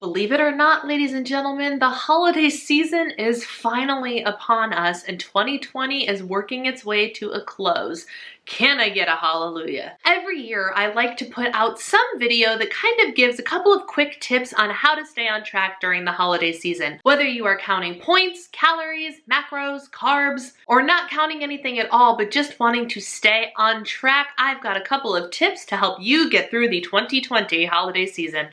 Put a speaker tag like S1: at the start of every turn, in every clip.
S1: Believe it or not, ladies and gentlemen, the holiday season is finally upon us and 2020 is working its way to a close. Can I get a hallelujah? Every year, I like to put out some video that kind of gives a couple of quick tips on how to stay on track during the holiday season. Whether you are counting points, calories, macros, carbs, or not counting anything at all, but just wanting to stay on track, I've got a couple of tips to help you get through the 2020 holiday season.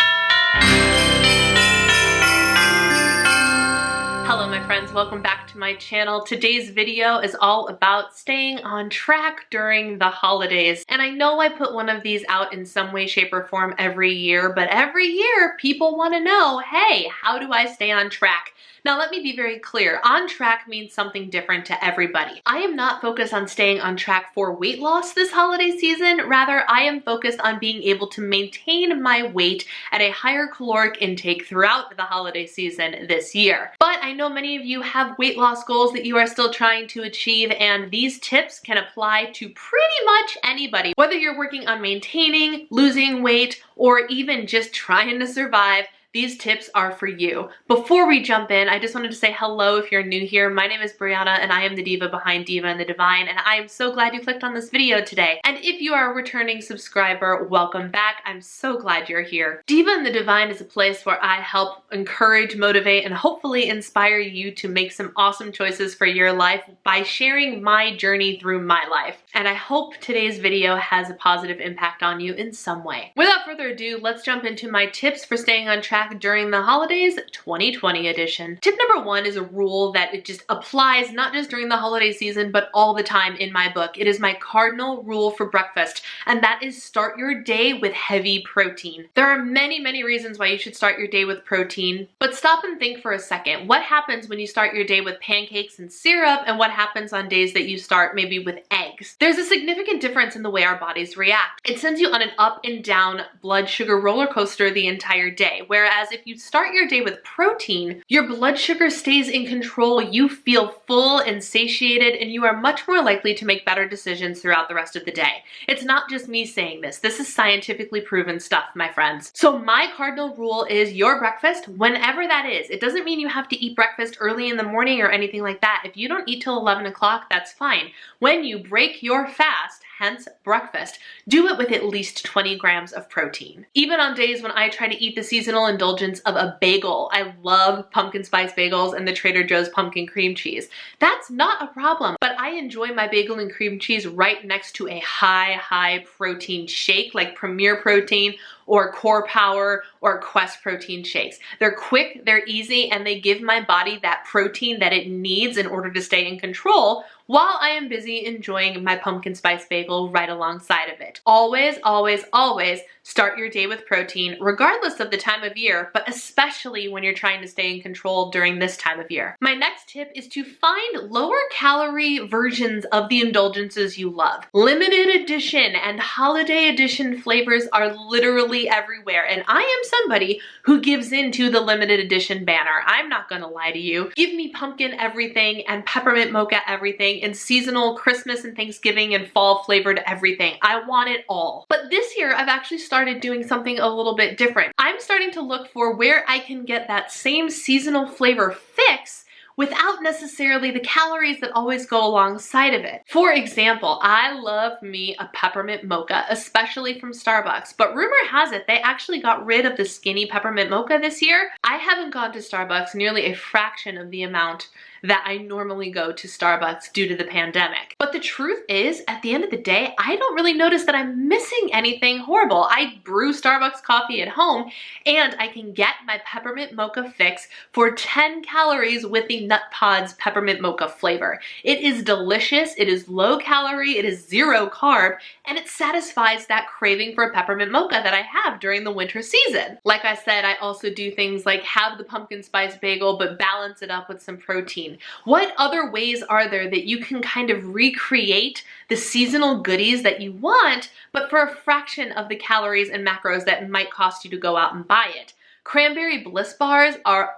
S1: Hello my friends, welcome back to my channel. Today's video is all about staying on track during the holidays. And I know I put one of these out in some way, shape, or form every year, but every year people want to know, hey, how do I stay on track? Now let me be very clear, on track means something different to everybody. I am not focused on staying on track for weight loss this holiday season, rather I am focused on being able to maintain my weight at a higher caloric intake throughout the holiday season this year. But I know many of you have weight loss goals that you are still trying to achieve, and these tips can apply to pretty much anybody. Whether you're working on maintaining, losing weight, or even just trying to survive, these tips are for you. Before we jump in, I just wanted to say hello if you're new here. My name is Brianna and I am the diva behind Diva and the Divine, and I am so glad you clicked on this video today. And if you are a returning subscriber, welcome back. I'm so glad you're here. Diva and the Divine is a place where I help encourage, motivate, and hopefully inspire you to make some awesome choices for your life by sharing my journey through my life. And I hope today's video has a positive impact on you in some way. Without further ado, let's jump into my tips for staying on track during the holidays 2020 edition. Tip number one is a rule that it just applies not just during the holiday season, but all the time in my book. It is my cardinal rule for breakfast, and that is start your day with heavy protein. There are many, many reasons why you should start your day with protein, but stop and think for a second. What happens when you start your day with pancakes and syrup, and what happens on days that you start maybe with eggs? There's a significant difference in the way our bodies react. It sends you on an up and down blood sugar roller coaster the entire day, whereas if you start your day with protein, your blood sugar stays in control, you feel full and satiated, and you are much more likely to make better decisions throughout the rest of the day. It's not just me saying this. This is scientifically proven stuff, my friends. So my cardinal rule is your breakfast, whenever that is. It doesn't mean you have to eat breakfast early in the morning or anything like that. If you don't eat till 11 o'clock, that's fine. When you break your fast, hence breakfast, do it with at least 20 grams of protein. Even on days when I try to eat the seasonal indulgence of a bagel, I love pumpkin spice bagels and the Trader Joe's pumpkin cream cheese. That's not a problem, but I enjoy my bagel and cream cheese right next to a high protein shake like Premier Protein or Core Power or Quest protein shakes. They're quick, they're easy, and they give my body that protein that it needs in order to stay in control while I am busy enjoying my pumpkin spice bagel right alongside of it. Always, always, always start your day with protein, regardless of the time of year, but especially when you're trying to stay in control during this time of year. My next tip is to find lower calorie versions of the indulgences you love. Limited edition and holiday edition flavors are literally everywhere, and I am somebody who gives into the limited edition banner. I'm not gonna lie to you. Give me pumpkin everything and peppermint mocha everything and seasonal Christmas and Thanksgiving and fall flavored everything. I want it all. But this year I've actually started doing something a little bit different. I'm starting to look for where I can get that same seasonal flavor fix without necessarily the calories that always go alongside of it. For example, I love me a peppermint mocha, especially from Starbucks, but rumor has it they actually got rid of the skinny peppermint mocha this year. I haven't gone to Starbucks nearly a fraction of the amount that I normally go to Starbucks due to the pandemic. But the truth is, at the end of the day, I don't really notice that I'm missing anything horrible. I brew Starbucks coffee at home, and I can get my peppermint mocha fix for 10 calories with the Nut Pods peppermint mocha flavor. It is delicious, it is low calorie, it is 0 carb, and it satisfies that craving for a peppermint mocha that I have during the winter season. Like I said, I also do things like have the pumpkin spice bagel, but balance it up with some protein. What other ways are there that you can kind of recreate the seasonal goodies that you want, but for a fraction of the calories and macros that might cost you to go out and buy it? Cranberry Bliss bars are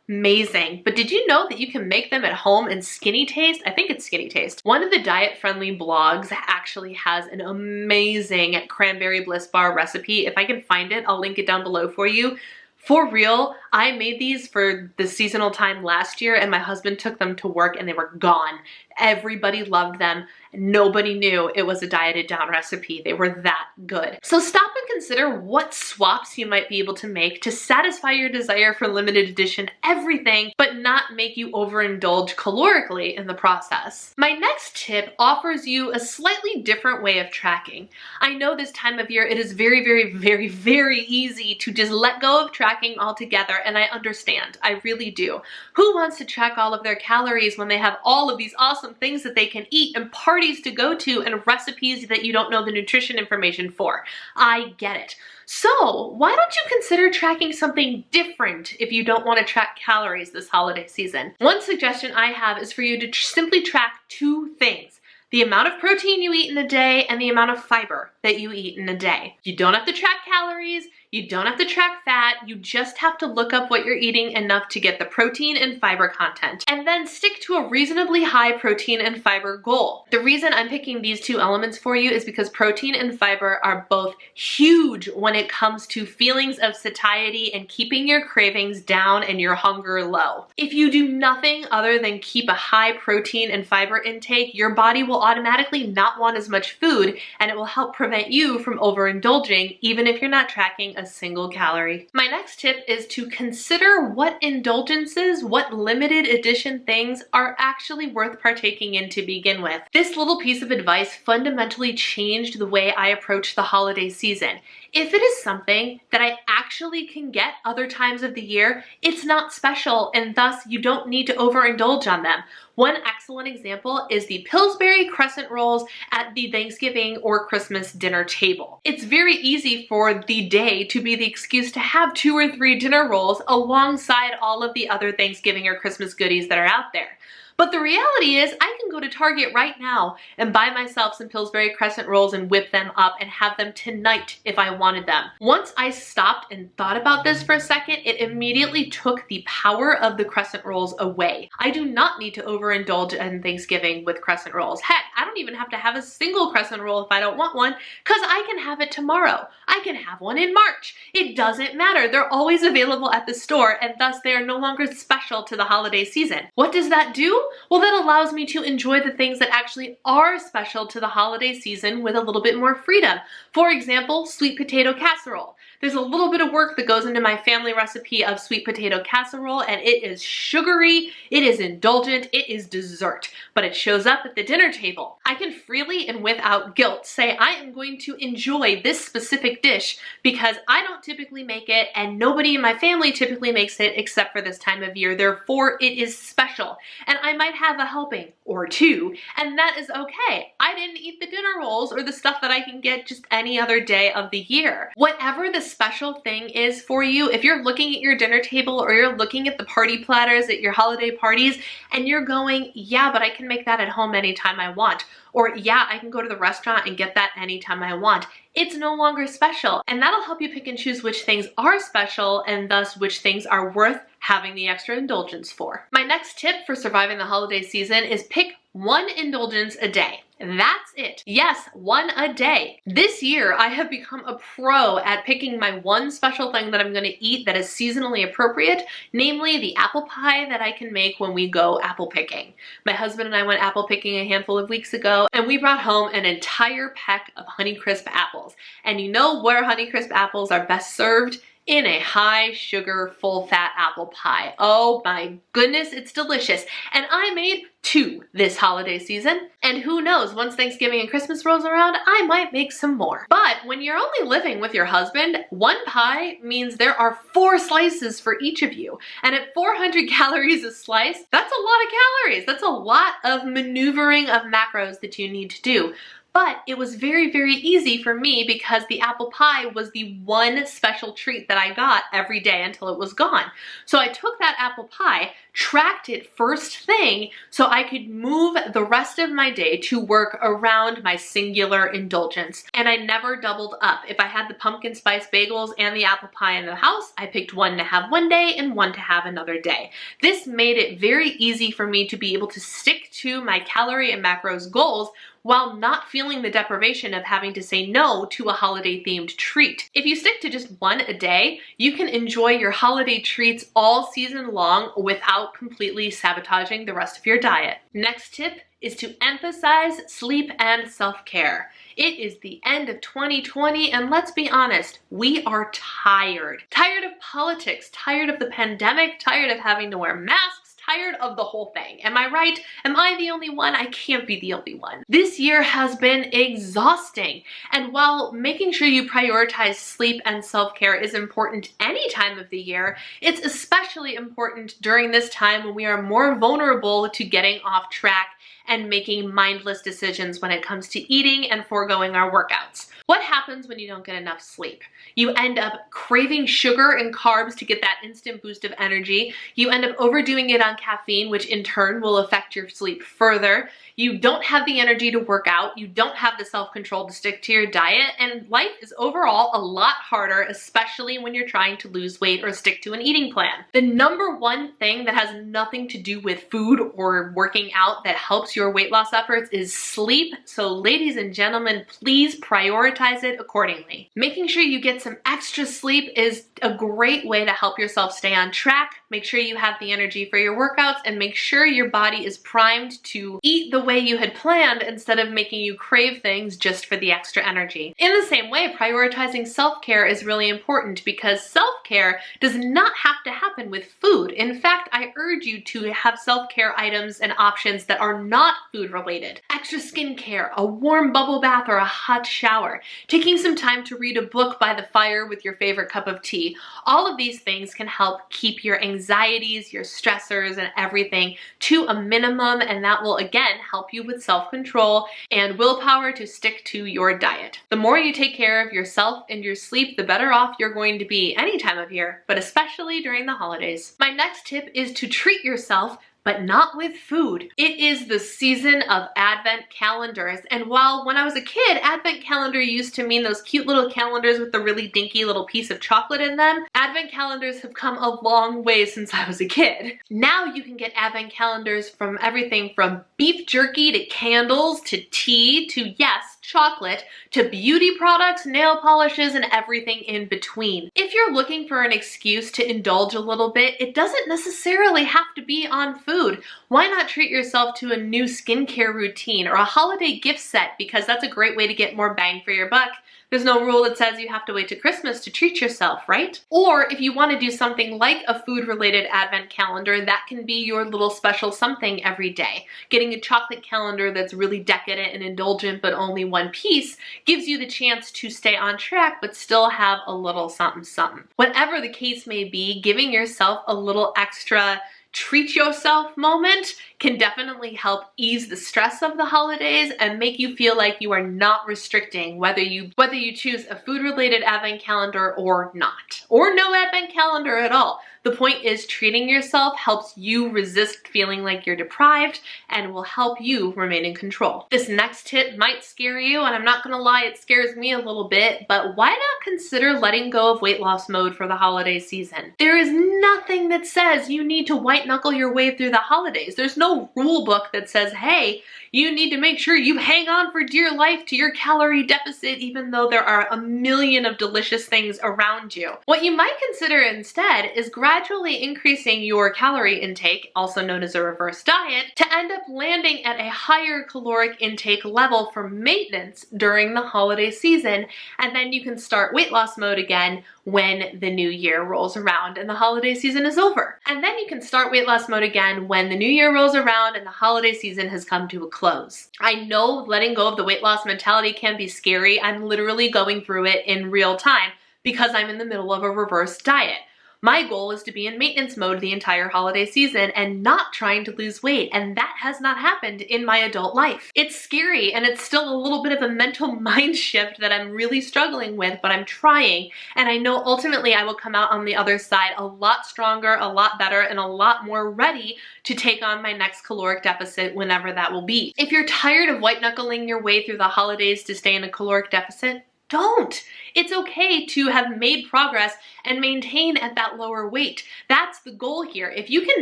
S1: amazing. But did you know that you can make them at home in Skinny Taste? I think it's Skinny Taste. One of the diet-friendly blogs actually has an amazing cranberry bliss bar recipe. If I can find it, I'll link it down below for you. For real, I made these for the seasonal time last year and my husband took them to work and they were gone. Everybody loved them. Nobody knew it was a dieted down recipe. They were that good. So stop and consider what swaps you might be able to make to satisfy your desire for limited edition everything, but not make you overindulge calorically in the process. My next tip offers you a slightly different way of tracking. I know this time of year it is very, very, very, very easy to just let go of tracking altogether, and I understand. I really do. Who wants to track all of their calories when they have all of these awesome things that they can eat and parties to go to and recipes that you don't know the nutrition information for? I get it. So why don't you consider tracking something different if you don't want to track calories this holiday season? One suggestion I have is for you to simply track two things: the amount of protein you eat in a day and the amount of fiber that you eat in a day. You don't have to track calories. You don't have to track fat. You just have to look up what you're eating enough to get the protein and fiber content, and then stick to a reasonably high protein and fiber goal. The reason I'm picking these two elements for you is because protein and fiber are both huge when it comes to feelings of satiety and keeping your cravings down and your hunger low. If you do nothing other than keep a high protein and fiber intake, your body will automatically not want as much food, and it will help prevent you from overindulging even if you're not tracking a single calorie. My next tip is to consider what indulgences, what limited edition things are actually worth partaking in to begin with. This little piece of advice fundamentally changed the way I approach the holiday season. If it is something that I actually can get other times of the year, it's not special, and thus you don't need to overindulge on them. One excellent example is the Pillsbury crescent rolls at the Thanksgiving or Christmas dinner table. It's very easy for the day to be the excuse to have 2 or 3 dinner rolls alongside all of the other Thanksgiving or Christmas goodies that are out there. But the reality is I can go to Target right now and buy myself some Pillsbury crescent rolls and whip them up and have them tonight if I wanted them. Once I stopped and thought about this for a second, it immediately took the power of the crescent rolls away. I do not need to overindulge in Thanksgiving with crescent rolls. Heck, I don't even have to have a single crescent roll if I don't want one, because I can have it tomorrow. I can have one in March. It doesn't matter. They're always available at the store, and thus they are no longer special to the holiday season. What does that do? Well, that allows me to enjoy the things that actually are special to the holiday season with a little bit more freedom. For example, sweet potato casserole. There's a little bit of work that goes into my family recipe of sweet potato casserole, and it is sugary, it is indulgent, it is dessert, but it shows up at the dinner table. I can freely and without guilt say I am going to enjoy this specific dish because I don't typically make it and nobody in my family typically makes it except for this time of year. Therefore, it is special, and I might have a helping or two, and that is okay. I didn't eat the dinner rolls or the stuff that I can get just any other day of the year. Whatever the special thing is for you, if you're looking at your dinner table or you're looking at the party platters at your holiday parties and you're going, yeah, but I can make that at home anytime I want, or yeah, I can go to the restaurant and get that anytime I want, it's no longer special. And that'll help you pick and choose which things are special and thus which things are worth having the extra indulgence for. My next tip for surviving the holiday season is pick 1 indulgence a day. That's it. Yes, 1 a day. This year, I have become a pro at picking my one special thing that I'm gonna eat that is seasonally appropriate, namely the apple pie that I can make when we go apple picking. My husband and I went apple picking a handful of weeks ago, and we brought home an entire peck of Honeycrisp apples. And you know where Honeycrisp apples are best served? In a high sugar, full fat apple pie. Oh my goodness, it's delicious. And I made 2 this holiday season. And who knows, once Thanksgiving and Christmas rolls around, I might make some more. But when you're only living with your husband, 1 pie means there are 4 slices for each of you. And at 400 calories a slice, that's a lot of calories. That's a lot of maneuvering of macros that you need to do. But it was very, very easy for me because the apple pie was the one special treat that I got every day until it was gone. So I took that apple pie, tracked it first thing so I could move the rest of my day to work around my singular indulgence. And I never doubled up. If I had the pumpkin spice bagels and the apple pie in the house, I picked 1 to have one day and 1 to have another day. This made it very easy for me to be able to stick to my calorie and macros goals while not feeling the deprivation of having to say no to a holiday-themed treat. If you stick to just one a day, you can enjoy your holiday treats all season long without completely sabotaging the rest of your diet. Next tip is to emphasize sleep and self-care. It is the end of 2020, and let's be honest, we are tired. Tired of politics, tired of the pandemic, tired of having to wear masks, tired of the whole thing. Am I right? Am I the only one? I can't be the only one. This year has been exhausting, and while making sure you prioritize sleep and self-care is important any time of the year, it's especially important during this time when we are more vulnerable to getting off track and making mindless decisions when it comes to eating and foregoing our workouts. What happens when you don't get enough sleep? You end up craving sugar and carbs to get that instant boost of energy. You end up overdoing it on caffeine, which in turn will affect your sleep further. You don't have the energy to work out. You don't have the self-control to stick to your diet, and life is overall a lot harder, especially when you're trying to lose weight or stick to an eating plan. The number one thing that has nothing to do with food or working out that helps your weight loss efforts is sleep. So ladies and gentlemen, please prioritize it accordingly. Making sure you get some extra sleep is a great way to help yourself stay on track. Make sure you have the energy for your workouts, and make sure your body is primed to eat the way you had planned instead of making you crave things just for the extra energy. In the same way, prioritizing self-care is really important because self-care does not have to happen with food. In fact, I urge you to have self-care items and options that are not food related. Extra skincare, a warm bubble bath, or a hot shower. Taking some time to read a book by the fire with your favorite cup of tea. All of these things can help keep your anxieties, your stressors, and everything to a minimum, and that will again help you with self-control and willpower to stick to your diet. The more you take care of yourself and your sleep, the better off you're going to be any time of year, but especially during the holidays. My next tip is to treat yourself, but not with food. It is the season of advent calendars, and while when I was a kid, advent calendar used to mean those cute little calendars with the really dinky little piece of chocolate in them, advent calendars have come a long way since I was a kid. Now you can get advent calendars from everything from beef jerky to candles to tea to, yes, chocolate, to beauty products, nail polishes, and everything in between. If you're looking for an excuse to indulge a little bit, it doesn't necessarily have to be on food. Why not treat yourself to a new skincare routine or a holiday gift set, because that's a great way to get more bang for your buck. There's no rule that says you have to wait to Christmas to treat yourself, right? Or if you want to do something like a food-related advent calendar, that can be your little special something every day. Getting a chocolate calendar that's really decadent and indulgent but only one piece gives you the chance to stay on track but still have a little something something. Whatever the case may be, giving yourself a little extra treat yourself moment can definitely help ease the stress of the holidays and make you feel like you are not restricting whether you choose a food-related advent calendar or not, or no advent calendar at all. The point is, treating yourself helps you resist feeling like you're deprived and will help you remain in control. This next tip might scare you, and I'm not gonna lie, it scares me a little bit, but why not consider letting go of weight loss mode for the holiday season? There is nothing that says you need to white knuckle your way through the holidays. There's no rule book that says, hey, you need to make sure you hang on for dear life to your calorie deficit even though there are a million of delicious things around you. What you might consider instead is gradually increasing your calorie intake, also known as a reverse diet, to end up landing at a higher caloric intake level for maintenance during the holiday season, and then you can start weight loss mode again when the new year rolls around and the holiday season is over. And then you can start weight loss mode again when the new year rolls around and the holiday season has come to a close. I know letting go of the weight loss mentality can be scary. I'm literally going through it in real time because I'm in the middle of a reverse diet. My goal is to be in maintenance mode the entire holiday season and not trying to lose weight, and that has not happened in my adult life. It's scary, and it's still a little bit of a mental mind shift that I'm really struggling with, but I'm trying, and I know ultimately I will come out on the other side a lot stronger, a lot better, and a lot more ready to take on my next caloric deficit whenever that will be. If you're tired of white knuckling your way through the holidays to stay in a caloric deficit, Don't. It's okay to have made progress and maintain at that lower weight. That's the goal here. If you can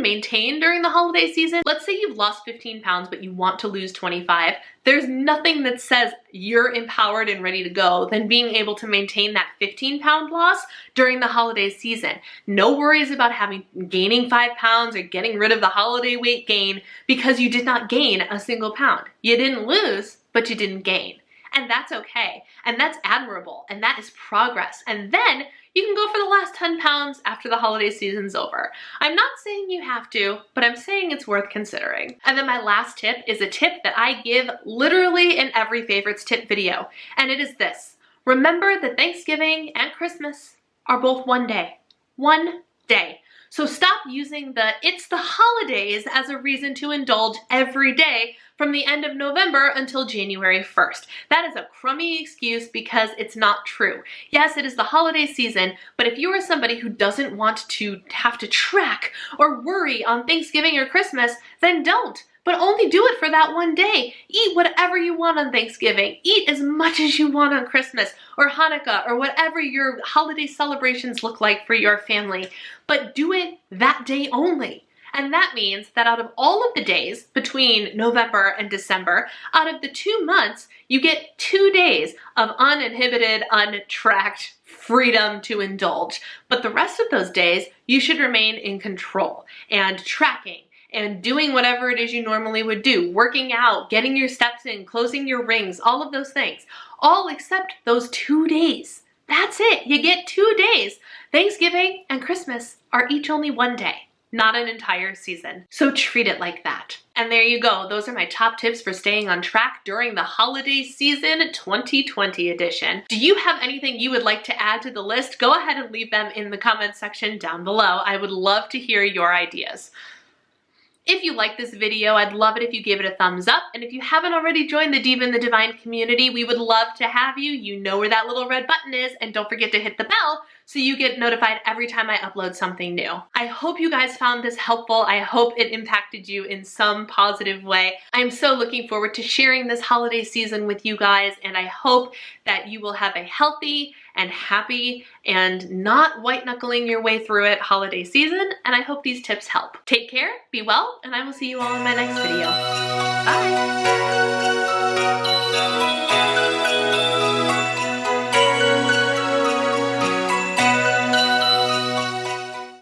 S1: maintain during the holiday season, let's say you've lost 15 pounds, but you want to lose 25, there's nothing that says you're empowered and ready to go than being able to maintain that 15-pound loss during the holiday season. No worries about gaining 5 pounds or getting rid of the holiday weight gain because you did not gain a single pound. You didn't lose, but you didn't gain. And that's okay. And that's admirable. And that is progress. And then you can go for the last 10 pounds after the holiday season's over. I'm not saying you have to, but I'm saying it's worth considering. And then my last tip is a tip that I give literally in every favorites tip video. And it is this. Remember that Thanksgiving and Christmas are both one day. One day. So stop using it's the holidays as a reason to indulge every day from the end of November until January 1st. That is a crummy excuse because it's not true. Yes, it is the holiday season, but if you are somebody who doesn't want to have to track or worry on Thanksgiving or Christmas, then don't. But only do it for that one day. Eat whatever you want on Thanksgiving. Eat as much as you want on Christmas or Hanukkah or whatever your holiday celebrations look like for your family. But do it that day only. And that means that out of all of the days between November and December, out of the 2 months, you get 2 days of uninhibited, untracked freedom to indulge. But the rest of those days, you should remain in control and tracking and doing whatever it is you normally would do, working out, getting your steps in, closing your rings, all of those things, all except those 2 days. That's it. You get 2 days. Thanksgiving and Christmas are each only one day, not an entire season. So treat it like that. And there you go. Those are my top tips for staying on track during the holiday season 2020 edition. Do you have anything you would like to add to the list? Go ahead and leave them in the comments section down below. I would love to hear your ideas. If you like this video, I'd love it if you gave it a thumbs up. And if you haven't already joined the Diva and the Divine community, we would love to have you. You know where that little red button is, and don't forget to hit the bell so you get notified every time I upload something new. I hope you guys found this helpful. I hope it impacted you in some positive way. I'm so looking forward to sharing this holiday season with you guys, and I hope that you will have a healthy and happy and not white-knuckling your way through it holiday season, and I hope these tips help. Take care, be well, and I will see you all in my next video. Bye!